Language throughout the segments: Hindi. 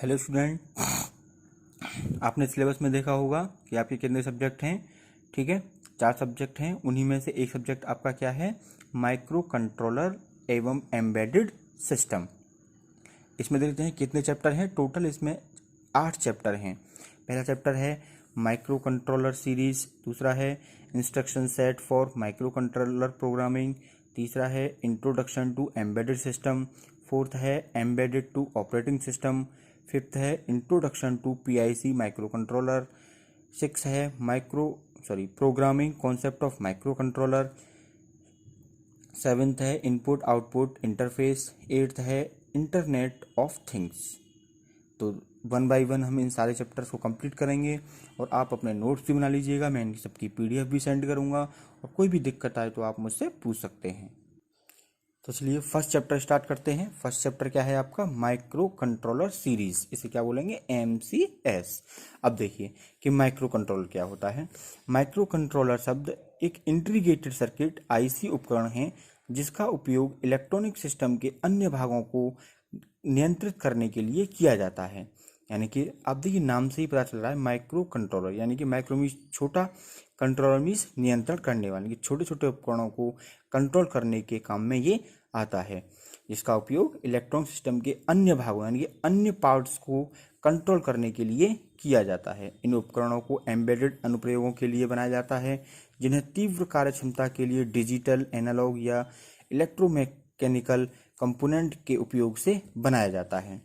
हेलो स्टूडेंट, आपने सिलेबस में देखा होगा कि आपके कितने सब्जेक्ट हैं। ठीक है, 4 सब्जेक्ट हैं। उन्हीं में से एक सब्जेक्ट आपका क्या है, माइक्रो कंट्रोलर एवं एम्बेडेड सिस्टम। इसमें देखते हैं कितने चैप्टर हैं टोटल। इसमें 8 चैप्टर हैं। पहला चैप्टर है माइक्रो कंट्रोलर सीरीज, दूसरा है instruction set for microcontroller programming, तीसरा है introduction to embedded system, fourth है embedded to operating system, fifth है introduction to PIC microcontroller, six है programming concept of microcontroller, seventh है इनपुट आउटपुट इंटरफेस, एट्थ है इंटरनेट ऑफ थिंग्स। तो वन बाय वन हम इन सारे चैप्टर्स को कंप्लीट करेंगे और आप अपने नोट्स भी बना लीजिएगा। मैं इनकी सबकी पीडीएफ भी सेंड करूंगा और कोई भी दिक्कत आए तो आप मुझसे पूछ सकते हैं। तो चलिए फर्स्ट चैप्टर स्टार्ट करते हैं। फर्स्ट चैप्टर क्या है आपका, माइक्रो कंट्रोलर सीरीज, इसे क्या बोलेंगे, एमसीएस। अब देखिए कि माइक्रो कंट्रोलर क्या होता है। माइक्रो कंट्रोलर शब्द एक इंटीग्रेटेड सर्किट आईसी उपकरण है जिसका उपयोग इलेक्ट्रॉनिक सिस्टम के अन्य भागों को नियंत्रित करने के लिए किया जाता है। यानी कि आप देखिए नाम से ही पता चल रहा है माइक्रो कंट्रोलर, यानी कि माइक्रो मीन्स छोटा, कंट्रोलर मीन्स नियंत्रण करने वाले, कि छोटे छोटे उपकरणों को कंट्रोल करने के काम में ये आता है, जिसका उपयोग इलेक्ट्रॉनिक सिस्टम के अन्य भागों यानी कि अन्य पार्ट्स को कंट्रोल करने के लिए किया जाता है। इन उपकरणों को एम्बेडेड अनुप्रयोगों के लिए बनाया जाता है जिन्हें तीव्र कार्यक्षमता के लिए डिजिटल, एनालॉग या इलेक्ट्रोमैकेनिकल कंपोनेंट के उपयोग से बनाया जाता है।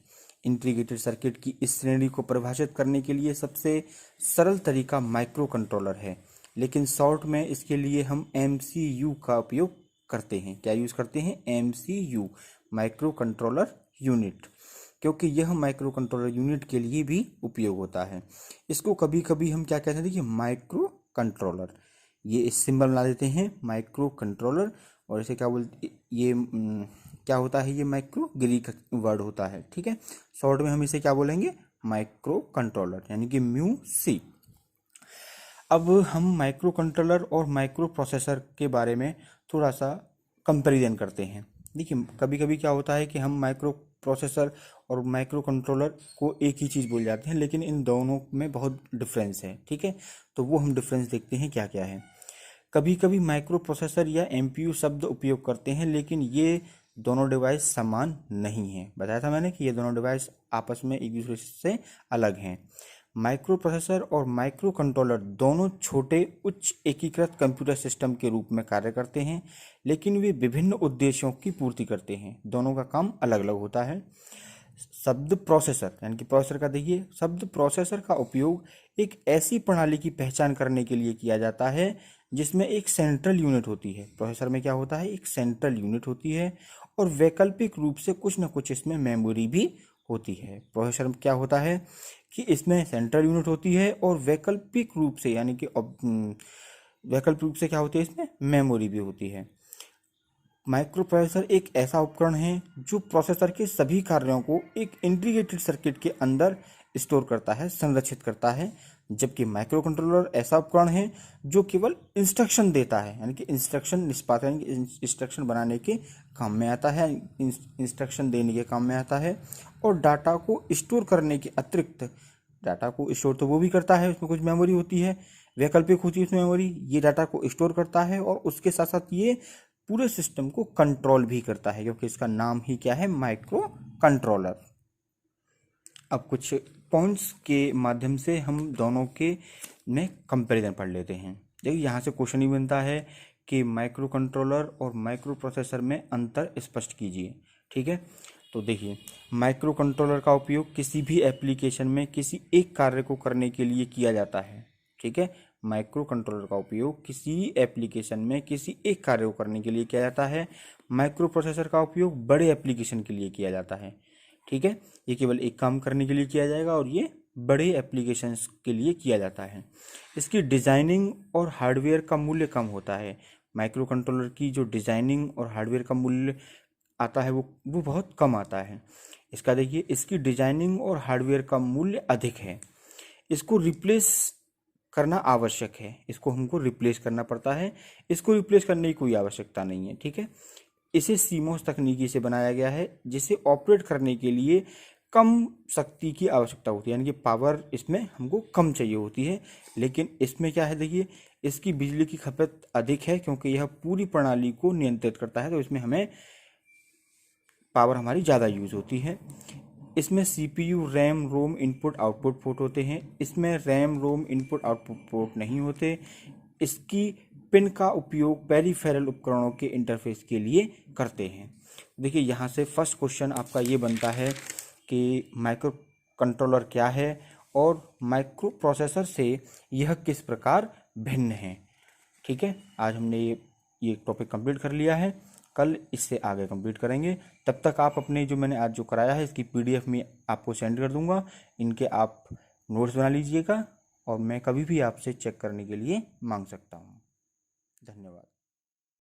इंटीग्रेटेड सर्किट की इस श्रेणी को परिभाषित करने के लिए सबसे सरल तरीका माइक्रो कंट्रोलर है, लेकिन शॉर्ट में इसके लिए हम एमसीयू का उपयोग करते हैं। क्या यूज करते हैं, एमसीयू, माइक्रो कंट्रोलर यूनिट, क्योंकि यह माइक्रो कंट्रोलर यूनिट के लिए भी उपयोग होता है। इसको कभी कभी हम क्या कहते हैं, देखिए माइक्रो कंट्रोलर, ये इस सिंबल बना देते हैं माइक्रो कंट्रोलर। और इसे क्या बोलते, ये क्या होता है, ये माइक्रो ग्रीक वर्ड होता है। ठीक है, शॉर्ट में हम इसे क्या बोलेंगे, माइक्रो कंट्रोलर, यानी कि म्यू सी। अब हम माइक्रो कंट्रोलर और माइक्रो प्रोसेसर के बारे में थोड़ा सा कंपैरिजन करते हैं। देखिए कभी कभी क्या होता है कि हम माइक्रो प्रोसेसर और माइक्रो कंट्रोलर को एक ही चीज़ बोल जाते हैं, लेकिन इन दोनों में बहुत डिफरेंस है। ठीक है, तो वो हम डिफरेंस देखते हैं क्या क्या है। कभी कभी माइक्रो प्रोसेसर या एमपीयू शब्द उपयोग करते हैं, लेकिन ये दोनों डिवाइस समान नहीं है। बताया था मैंने कि ये दोनों डिवाइस आपस में एक दूसरे से अलग हैं। माइक्रो प्रोसेसर और माइक्रो कंट्रोलर दोनों छोटे उच्च एकीकृत कंप्यूटर सिस्टम के रूप में कार्य करते हैं, लेकिन वे विभिन्न उद्देश्यों की पूर्ति करते हैं। दोनों का काम अलग अलग होता है। शब्द प्रोसेसर, यानी कि प्रोसेसर का देखिए, शब्द प्रोसेसर का उपयोग एक ऐसी प्रणाली की पहचान करने के लिए किया जाता है जिसमें एक सेंट्रल यूनिट होती है। प्रोसेसर में क्या होता है, एक सेंट्रल यूनिट होती है और वैकल्पिक रूप से कुछ न कुछ इसमें मेमोरी भी होती है। प्रोसेसर में क्या होता है कि इसमें सेंट्रल यूनिट होती है और वैकल्पिक रूप से, यानी कि वैकल्पिक रूप से क्या होती है, इसमें मेमोरी भी होती है। माइक्रो प्रोसेसर एक ऐसा उपकरण है जो प्रोसेसर के सभी कार्यों को एक इंटीग्रेटेड सर्किट के अंदर स्टोर करता है, संरक्षित करता है, जबकि माइक्रो कंट्रोलर ऐसा उपकरण है जो केवल इंस्ट्रक्शन देता है, यानी कि इंस्ट्रक्शन निष्पादन, इंस्ट्रक्शन बनाने के काम में आता है, इंस्ट्रक्शन देने के काम में आता है, और डाटा को स्टोर करने के अतिरिक्त, डाटा को स्टोर तो वो भी करता है, उसमें कुछ मेमोरी होती है, वैकल्पिक होती है उसमें मेमोरी, ये डाटा को स्टोर करता है और उसके साथ साथ ये पूरे सिस्टम को कंट्रोल भी करता है, क्योंकि इसका नाम ही क्या है, माइक्रो कंट्रोलर। अब कुछ पॉइंट्स के माध्यम से हम दोनों के में कंपैरिजन पढ़ लेते हैं। देखिए यहाँ से क्वेश्चन ही बनता है कि माइक्रो कंट्रोलर और माइक्रो प्रोसेसर में अंतर स्पष्ट कीजिए। ठीक है, तो देखिए माइक्रो कंट्रोलर का उपयोग किसी भी एप्लीकेशन में किसी एक कार्य को करने के लिए किया जाता है। ठीक है, माइक्रो कंट्रोलर का उपयोग किसी एप्लीकेशन में किसी एक कार्य को करने के लिए किया जाता है। माइक्रो प्रोसेसर का उपयोग बड़े एप्लीकेशन के लिए किया जाता है। ठीक है, ये केवल एक काम करने के लिए किया जाएगा और ये बड़े एप्लीकेशंस के लिए किया जाता है। इसकी डिजाइनिंग और हार्डवेयर का मूल्य कम होता है। माइक्रो कंट्रोलर की जो डिजाइनिंग और हार्डवेयर का मूल्य आता है वो बहुत कम आता है। इसका देखिए, इसकी डिजाइनिंग और हार्डवेयर का मूल्य अधिक है। इसको रिप्लेस करना आवश्यक है, इसको हमको रिप्लेस करना पड़ता है, इसको रिप्लेस करने की कोई आवश्यकता नहीं है। ठीक है, इसे सीमोस तकनीकी से बनाया गया है जिसे ऑपरेट करने के लिए कम शक्ति की आवश्यकता होती है, यानी कि पावर इसमें हमको कम चाहिए होती है। लेकिन इसमें क्या है, देखिए इसकी बिजली की खपत अधिक है क्योंकि यह पूरी प्रणाली को नियंत्रित करता है, तो इसमें हमें पावर हमारी ज़्यादा यूज़ होती है। इसमें सीपीयू, रैम, रोम इनपुट आउटपुट पोर्ट होते हैं। इसमें रैम, रोम इनपुट आउटपुट पोर्ट नहीं होते। इसकी पिन का उपयोग पेरिफेरल उपकरणों के इंटरफेस के लिए करते हैं। देखिए यहाँ से फर्स्ट क्वेश्चन आपका ये बनता है कि माइक्रो कंट्रोलर क्या है और माइक्रो प्रोसेसर से यह किस प्रकार भिन्न है। ठीक है, आज हमने ये टॉपिक कंप्लीट कर लिया है, कल इससे आगे कंप्लीट करेंगे। तब तक आप अपने जो मैंने आज जो कराया है इसकी पीडीएफ में आपको सेंड कर दूंगा, इनके आप नोट्स बना लीजिएगा और मैं कभी भी आपसे चेक करने के लिए मांग सकता हूँ। धन्यवाद।